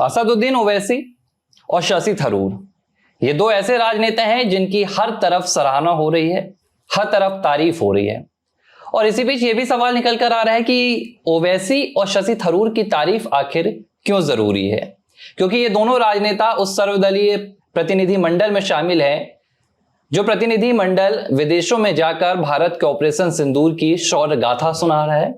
असदुद्दीन ओवैसी और शशि थरूर, ये दो ऐसे राजनेता हैं जिनकी हर तरफ सराहना हो रही है, हर तरफ तारीफ हो रही है। और इसी बीच ये भी सवाल निकल कर आ रहा है कि ओवैसी और शशि थरूर की तारीफ आखिर क्यों जरूरी है, क्योंकि ये दोनों राजनेता उस सर्वदलीय प्रतिनिधि मंडल में शामिल हैं जो प्रतिनिधि मंडल विदेशों में जाकर भारत के ऑपरेशन सिंदूर की शौर्य गाथा सुना रहा है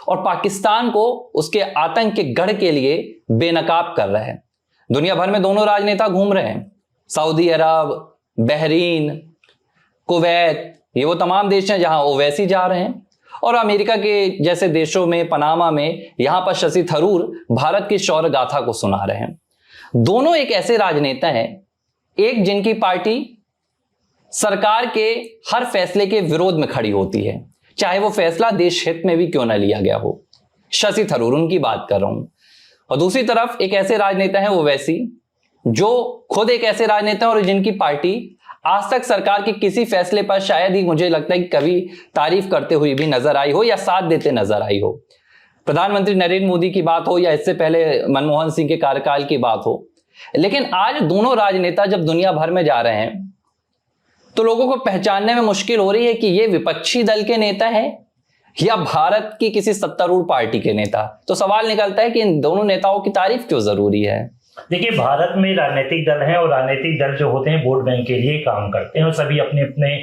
और पाकिस्तान को उसके आतंक के गढ़ के लिए बेनकाब कर रहा है। दुनिया भर में दोनों राजनेता घूम रहे हैं, सऊदी अरब, बहरीन, कुवैत, ये वो तमाम देश हैं जहां ओवैसी जा रहे हैं, और अमेरिका के जैसे देशों में, पनामा में, यहां पर शशि थरूर भारत की शौर्य गाथा को सुना रहे हैं। दोनों एक ऐसे राजनेता हैं, एक जिनकी पार्टी सरकार के हर फैसले के विरोध में खड़ी होती है, चाहे वो फैसला देश हित में भी क्यों ना लिया गया हो। शशि थरूर उनकी बात कर रहा हूं। और दूसरी तरफ एक ऐसे राजनेता है ओवैसी, जो खुद एक ऐसे राजनेता और जिनकी पार्टी आज तक सरकार के किसी फैसले पर शायद ही, मुझे लगता है कि कभी तारीफ करते हुए भी नजर आई हो या साथ देते नजर आई हो। प्रधानमंत्री नरेंद्र मोदी की बात हो या इससे पहले मनमोहन सिंह के कार्यकाल की बात हो, लेकिन आज दोनों राजनेता जब दुनिया भर में जा रहे हैं तो लोगों को पहचानने में मुश्किल हो रही है कि ये विपक्षी दल के नेता हैं या भारत की किसी सत्तारूढ़ पार्टी के नेता। तो सवाल निकलता है कि इन दोनों नेताओं की तारीफ क्यों जरूरी है। देखिए, भारत में राजनीतिक दल हैं और राजनीतिक दल जो होते हैं वोट बैंक के लिए काम करते हैं और सभी अपने अपने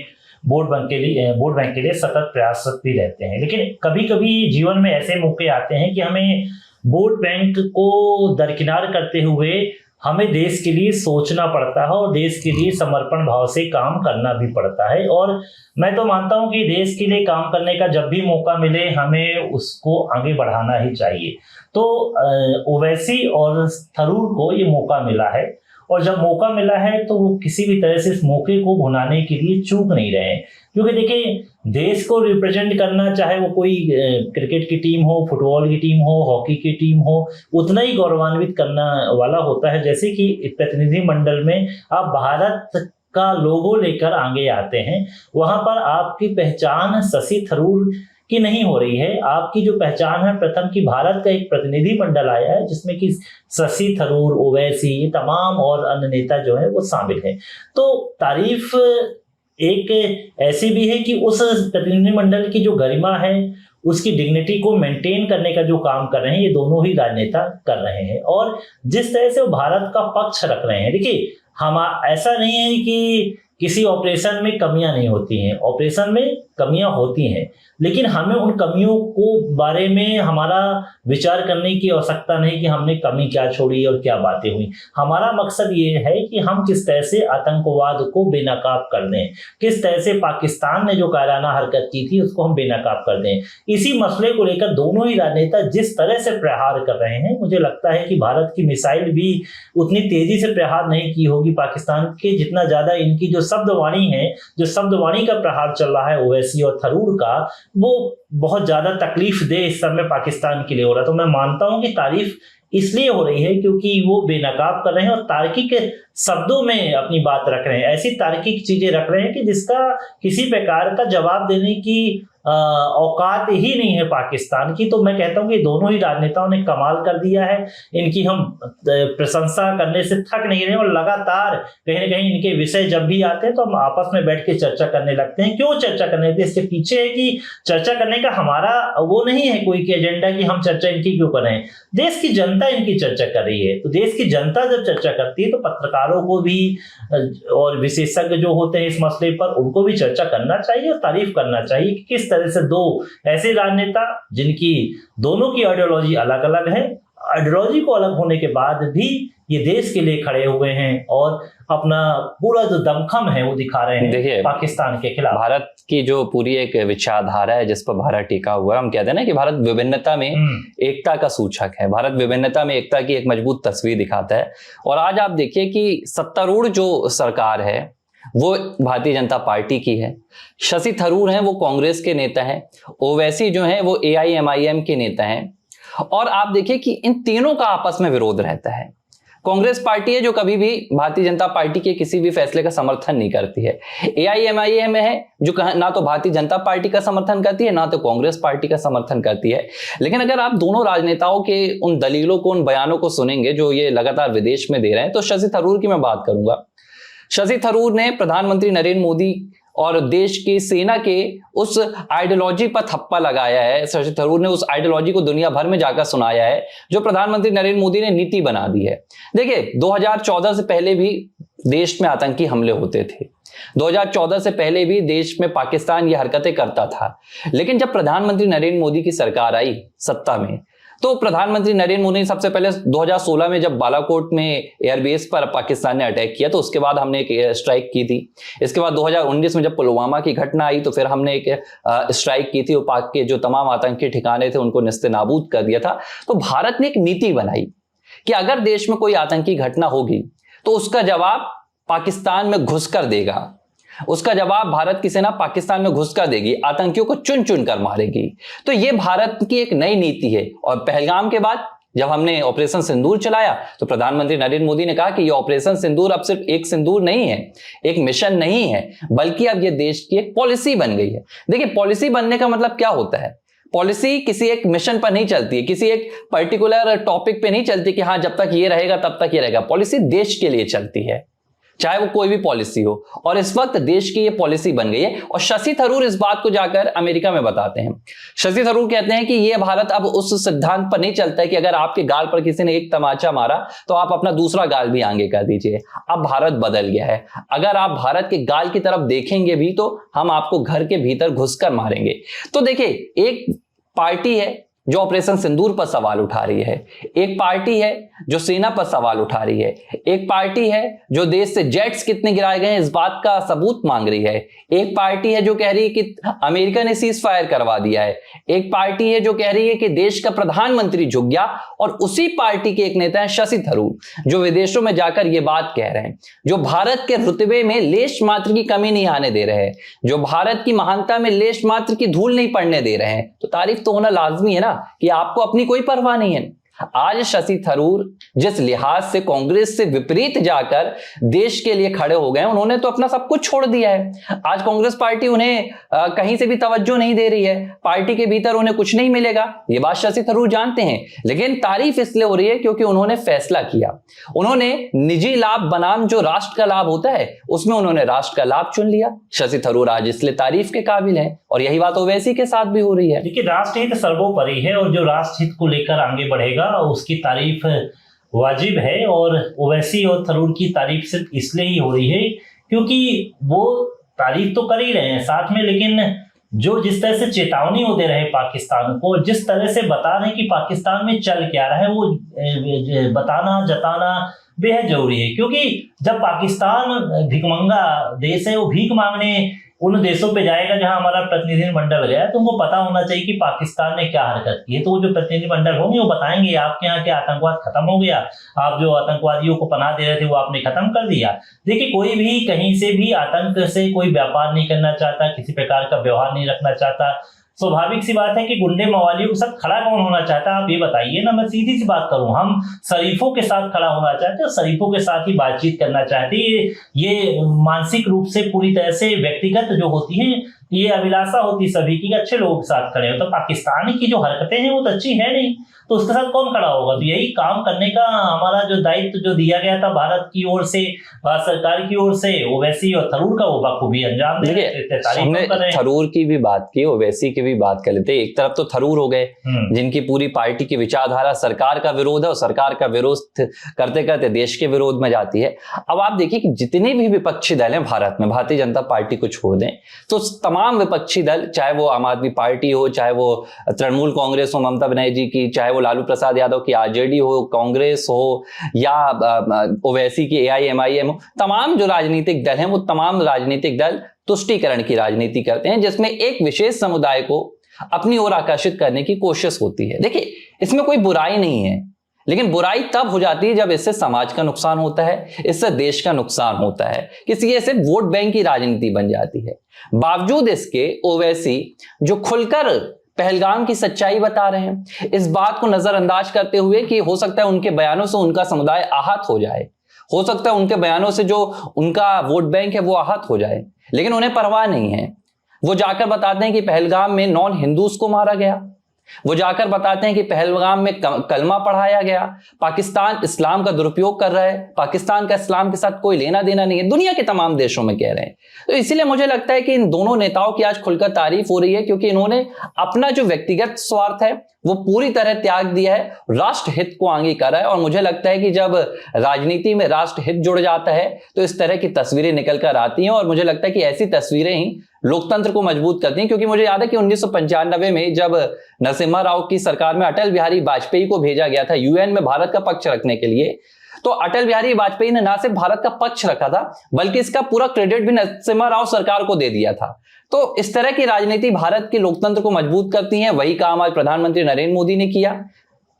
वोट बैंक के लिए सतत प्रयासरत भी रहते हैं। लेकिन कभी कभी जीवन में ऐसे मौके आते हैं कि हमें वोट बैंक को दरकिनार करते हुए हमें देश के लिए सोचना पड़ता है और देश के लिए समर्पण भाव से काम करना भी पड़ता है। और मैं तो मानता हूं कि देश के लिए काम करने का जब भी मौका मिले हमें उसको आगे बढ़ाना ही चाहिए। तो ओवैसी और थरूर को ये मौका मिला है और जब मौका मिला है तो वो किसी भी तरह से इस मौके को भुनाने के लिए चूक नहीं रहे हैं। क्योंकि देखिए, देश को रिप्रेजेंट करना, चाहे वो कोई क्रिकेट की टीम हो, फुटबॉल की टीम हो, हॉकी की टीम हो, उतना ही गौरवान्वित करना वाला होता है। जैसे कि प्रतिनिधि मंडल में आप भारत का लोगो लेकर आगे आते हैं, वहां पर आपकी पहचान शशि थरूर की नहीं हो रही है। आपकी जो पहचान है प्रथम की भारत का एक प्रतिनिधि मंडल आया है जिसमें कि शशि थरूर, ओवैसी, तमाम और अन्य नेता जो है वो शामिल हैं। तो तारीफ एक ऐसी भी है कि उस प्रतिनिधि मंडल की जो गरिमा है, उसकी डिग्निटी को मेंटेन करने का जो काम कर रहे हैं ये दोनों ही राजनेता कर रहे हैं। और जिस तरह से वो भारत का पक्ष रख रहे हैं, देखिए हम ऐसा नहीं है कि किसी ऑपरेशन में कमियां नहीं होती हैं, ऑपरेशन में कमियां होती हैं, लेकिन हमें उन कमियों को बारे में हमारा विचार करने की आवश्यकता नहीं कि हमने कमी क्या छोड़ी और क्या बातें हुई। हमारा मकसद ये है कि हम किस तरह से आतंकवाद को बेनकाब कर दें, किस तरह से पाकिस्तान ने जो कायराना हरकत की थी उसको हम बेनकाब कर दें। इसी मसले को लेकर दोनों ही राजनेता जिस तरह से प्रहार कर रहे हैं, मुझे लगता है कि भारत की मिसाइल भी उतनी तेजी से प्रहार नहीं की होगी पाकिस्तान के, जितना ज्यादा इनकी जो शब्दवाणी है, जो शब्दवाणी का प्रहार चल रहा है ओवैसी और थरूर का, वो बहुत ज्यादा तकलीफ दे इस समय पाकिस्तान के लिए हो रहा है। तो मैं मानता हूं कि तारीफ इसलिए हो रही है क्योंकि वो बेनकाब कर रहे हैं और तार्किक शब्दों में अपनी बात रख रहे हैं, ऐसी तार्किक चीजें रख रहे हैं कि जिसका किसी प्रकार का जवाब देने की औकात ही नहीं है पाकिस्तान की। तो मैं कहता हूं कि दोनों ही राजनेताओं ने कमाल कर दिया है, इनकी हम प्रशंसा करने से थक नहीं रहे और लगातार कहीं ना कहीं इनके विषय जब भी आते हैं तो हम आपस में बैठ के चर्चा करने लगते हैं। क्यों चर्चा करने लगते हैं? इसके पीछे है कि चर्चा करने का हमारा वो नहीं है कोई कि एजेंडा कि हम चर्चा इनकी क्यों करें, देश की जनता इनकी चर्चा कर रही है। तो देश की जनता जब चर्चा करती है तो पत्रकारों को भी और विशेषज्ञ जो होते हैं इस मसले पर उनको भी चर्चा करना चाहिए और तारीफ करना चाहिए कि किस तरह से दो ऐसे राजनेता जिनकी दोनों की आइडियोलॉजी अलग अलग है, आइडियोलॉजी को अलग होने के बाद भी ये देश के लिए खड़े हुए हैं और अपना पूरा जो दमखम है वो दिखा रहे हैं। देखिए, पाकिस्तान के खिलाफ भारत की जो पूरी एक विचारधारा है जिस पर भारत टिका हुआ है, हम कहते हैं ना कि भारत विभिन्नता में एकता का सूचक है, भारत विभिन्नता में एकता की एक मजबूत तस्वीर दिखाता है। और आज आप देखिए कि सत्तारूढ़ जो सरकार है वो भारतीय जनता पार्टी की है, शशि थरूर हैं वो कांग्रेस के नेता हैं, ओवैसी जो हैं वो AIMIM के नेता हैं। और आप देखिए कि इन तीनों का आपस में विरोध रहता है। कांग्रेस पार्टी है जो कभी भी भारतीय जनता पार्टी के किसी भी फैसले का समर्थन नहीं करती है। AIMIM है जो ना तो भारतीय जनता पार्टी का समर्थन करती है ना तो कांग्रेस पार्टी का समर्थन करती है। लेकिन अगर आप दोनों राजनेताओं के उन दलीलों को, उन बयानों को सुनेंगे जो ये लगातार विदेश में दे रहे हैं, तो शशि थरूर की मैं बात करूंगा। शशि थरूर ने प्रधानमंत्री नरेंद्र मोदी और देश की सेना के उस आइडियोलॉजी पर थप्पा लगाया है। शशि थरूर ने उस आइडियोलॉजी को दुनिया भर में जाकर सुनाया है जो प्रधानमंत्री नरेंद्र मोदी ने नीति बना दी है। देखिए 2014 से पहले भी देश में आतंकी हमले होते थे, 2014 से पहले भी देश में पाकिस्तान ये हरकतें करता था। लेकिन जब प्रधानमंत्री नरेंद्र मोदी की सरकार आई सत्ता में, तो प्रधानमंत्री नरेंद्र मोदी ने सबसे पहले 2016 में जब बालाकोट में एयरबेस पर पाकिस्तान ने अटैक किया तो उसके बाद हमने एक एयर स्ट्राइक की थी। इसके बाद 2019 में जब पुलवामा की घटना आई तो फिर हमने एक स्ट्राइक की थी और पाक के जो तमाम आतंकी ठिकाने थे उनको निस्ते-नाबूद कर दिया था। तो भारत ने एक नीति बनाई कि अगर देश में कोई आतंकी घटना होगी तो उसका जवाब पाकिस्तान में घुसकर देगा, उसका जवाब भारत की सेना पाकिस्तान में घुसकर देगी, आतंकियों को चुन चुन कर मारेगी। तो यह भारत की एक नई नीति है। और पहलगाम के बाद जब हमने ऑपरेशन सिंदूर चलाया तो प्रधानमंत्री नरेंद्र मोदी ने कहा कि यह ऑपरेशन सिंदूर अब सिर्फ एक सिंदूर नहीं है, एक मिशन नहीं है, बल्कि अब यह देश की एक पॉलिसी बन गई है। देखिए पॉलिसी बनने का मतलब क्या होता है? पॉलिसी किसी एक मिशन पर नहीं चलती है, किसी एक पर्टिकुलर टॉपिक पे नहीं चलती कि हाँ जब तक ये रहेगा तब तक ये रहेगा। पॉलिसी देश के लिए चलती है, चाहे वो कोई भी पॉलिसी हो। और इस वक्त देश की ये पॉलिसी बन गई है और शशि थरूर इस बात को जाकर अमेरिका में बताते हैं। शशि थरूर कहते हैं कि ये भारत अब उस सिद्धांत पर नहीं चलता है कि अगर आपके गाल पर किसी ने एक तमाचा मारा तो आप अपना दूसरा गाल भी आगे कर दीजिए। अब भारत बदल गया है। अगर आप भारत के गाल की तरफ देखेंगे भी तो हम आपको घर के भीतर घुसकर मारेंगे। तो देखिए एक पार्टी है जो ऑपरेशन सिंदूर पर सवाल उठा रही है, एक पार्टी है जो सेना पर सवाल उठा रही है, एक पार्टी है जो देश से जेट्स कितने गिराए गए हैं इस बात का सबूत मांग रही है, एक पार्टी है जो कह रही है कि अमेरिका ने सीज फायर करवा दिया है, एक पार्टी है जो कह रही है कि देश का प्रधानमंत्री झुक गया, और उसी पार्टी के एक नेता है शशि थरूर जो विदेशों में जाकर यह बात कह रहे हैं, जो भारत के रुतबे में लेश मात्र की कमी नहीं आने दे रहे हैं, जो भारत की महानता में लेश मात्र की धूल नहीं पड़ने दे रहे हैं। तो तारीफ तो होना लाजमी है ना कि आपको अपनी कोई परवाह नहीं है। आज शशि थरूर जिस लिहाज से कांग्रेस से विपरीत जाकर देश के लिए खड़े हो गए, उन्होंने तो अपना सब कुछ छोड़ दिया है। आज कांग्रेस पार्टी उन्हें कहीं से भी तवज्जो नहीं दे रही है, पार्टी के भीतर उन्हें कुछ नहीं मिलेगा, ये बात शशि थरूर जानते हैं। लेकिन तारीफ इसलिए हो रही है क्योंकि उन्होंने फैसला किया, उन्होंने निजी लाभ बनाम जो राष्ट्र का लाभ होता है उसमें उन्होंने राष्ट्र का लाभ चुन लिया। शशि थरूर आज इसलिए तारीफ के काबिल है और यही बात ओवैसी के साथ भी हो रही है। देखिए राष्ट्रहित सर्वोपरि है और जो राष्ट्रहित को लेकर आगे बढ़ेगा उसकी तारीफ वाजिब है। और ओवैसी और थरूर की तारीफ सिर्फ इसलिए ही हो रही है क्योंकि वो तारीफ तो कर ही रहे हैं साथ में, लेकिन जो जिस तरह से चेतावनी वो दे रहे हैं पाकिस्तान को, जिस तरह से बता रहे हैं कि पाकिस्तान में चल क्या रहा है, वो बताना जताना बेहद जरूरी है। क्योंकि जब पाकिस्तान भिखमंगा देश है, वो भीख मांगने उन देशों पे जाएगा जहां हमारा प्रतिनिधिमंडल गया, तो उनको पता होना चाहिए कि पाकिस्तान ने क्या हरकत की है। तो वो जो प्रतिनिधिमंडल होंगे वो बताएंगे आपके यहाँ के आतंकवाद खत्म हो गया, आप जो आतंकवादियों को पनाह दे रहे थे वो आपने खत्म कर दिया। देखिए कोई भी कहीं से भी आतंक से कोई व्यापार नहीं करना चाहता, किसी प्रकार का व्यवहार नहीं रखना चाहता। स्वाभाविक सी बात है कि गुंडे मवालियों के साथ खड़ा कौन होना चाहता है, आप ये बताइए ना। मैं सीधी सी बात करूं, हम शरीफों के साथ खड़ा होना चाहते हैं, शरीफों के साथ ही बातचीत करना चाहते हैं। ये मानसिक रूप से पूरी तरह से व्यक्तिगत जो होती है, ये अभिलाषा होती सभी की अच्छे लोगों के साथ खड़े हो। तो पाकिस्तानी की जो हरकतें हैं वो तो अच्छी है नहीं, तो उसके साथ कौन खड़ा होगा। तो यही काम करने का हमारा जो दायित्व जो दिया गया था भारत की ओर से, भारत सरकार की ओर से, ओवैसी और थरूर का वो बखूबी अंजाम दे हमने थरूर की भी बात की, ओवैसी की भी बात कर लेते। एक तरफ तो थरूर हो गए जिनकी पूरी पार्टी की विचारधारा सरकार का विरोध है और सरकार का विरोध करते करते देश के विरोध में जाती है। अब आप देखिए कि जितने भी विपक्षी दल हैं भारत में, भारतीय जनता पार्टी को छोड़ दें तो तमाम विपक्षी दल, चाहे वो आम आदमी पार्टी हो, चाहे वो तृणमूल कांग्रेस हो ममता बनर्जी की, चाहे वो लालू प्रसाद यादव की आरजेडी हो, कांग्रेस हो, या ओवैसी की AIMIM हो, तमाम जो राजनीतिक दल हैं वो तमाम राजनीतिक दल तुष्टीकरण की राजनीति करते हैं जिसमें एक विशेष समुदाय को अपनी ओर आकर्षित करने की कोशिश होती है। देखिए इसमें कोई बुराई नहीं है, लेकिन बुराई तब हो जाती है जब इससे समाज का नुकसान होता है, इससे देश का नुकसान होता है, किसी ऐसे वोट बैंक की राजनीति बन जाती है। बावजूद इसके ओवैसी जो खुलकर पहलगाम की सच्चाई बता रहे हैं। इस बात को नजरअंदाज करते हुए कि हो सकता है उनके बयानों से उनका समुदाय आहत हो जाए, हो सकता है उनके बयानों से जो उनका वोट बैंक है वो आहत हो जाए, लेकिन उन्हें परवाह नहीं है। वो जाकर बताते हैं कि पहलगाम में नॉन हिंदूज को मारा गया, वो जाकर बताते हैं कि पहलगाम में कलमा पढ़ाया गया, पाकिस्तान इस्लाम का दुरुपयोग कर रहा है, पाकिस्तान का इस्लाम के साथ कोई लेना देना नहीं है, दुनिया के तमाम देशों में कह रहे हैं। तो इसीलिए मुझे लगता है कि इन दोनों नेताओं की आज खुलकर तारीफ हो रही है, क्योंकि इन्होंने अपना जो व्यक्तिगत स्वार्थ है वो पूरी तरह त्याग दिया है, राष्ट्र हित को आगे करा है। और मुझे लगता है कि जब राजनीति में राष्ट्र हित जुड़ जाता है तो इस तरह की तस्वीरें निकल कर आती हैं, और मुझे लगता है कि ऐसी तस्वीरें ही लोकतंत्र को मजबूत करती हैं। क्योंकि मुझे याद है कि 1995 में जब नरसिम्हा राव की सरकार में अटल बिहारी वाजपेयी को भेजा गया था यूएन में भारत का पक्ष रखने के लिए, तो अटल बिहारी वाजपेयी ने ना सिर्फ भारत का पक्ष रखा था बल्कि इसका पूरा क्रेडिट भी नरसिम्हा राव सरकार को दे दिया था। तो इस तरह की राजनीति भारत के लोकतंत्र को मजबूत करती है। वही काम आज प्रधानमंत्री नरेंद्र मोदी ने किया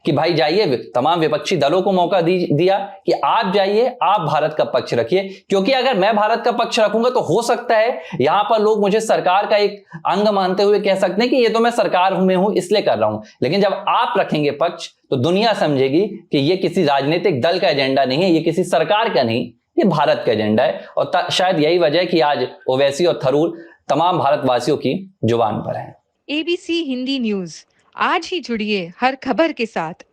कि भाई जाइए, तमाम विपक्षी दलों को मौका दिया कि आप जाइए, आप भारत का पक्ष रखिए, क्योंकि अगर मैं भारत का पक्ष रखूंगा तो हो सकता है यहां पर लोग मुझे सरकार का एक अंग मानते हुए कह सकते हैं कि ये तो मैं सरकार में हूं इसलिए कर रहा हूं, लेकिन जब आप रखेंगे पक्ष तो दुनिया समझेगी कि ये किसी राजनीतिक दल का एजेंडा नहीं है, ये किसी सरकार का नहीं, ये भारत का एजेंडा है। और शायद यही वजह है कि आज ओवैसी और थरूर तमाम भारतवासियों की जुबान पर हैं। ABC हिंदी न्यूज, आज ही जुड़िए हर खबर के साथ।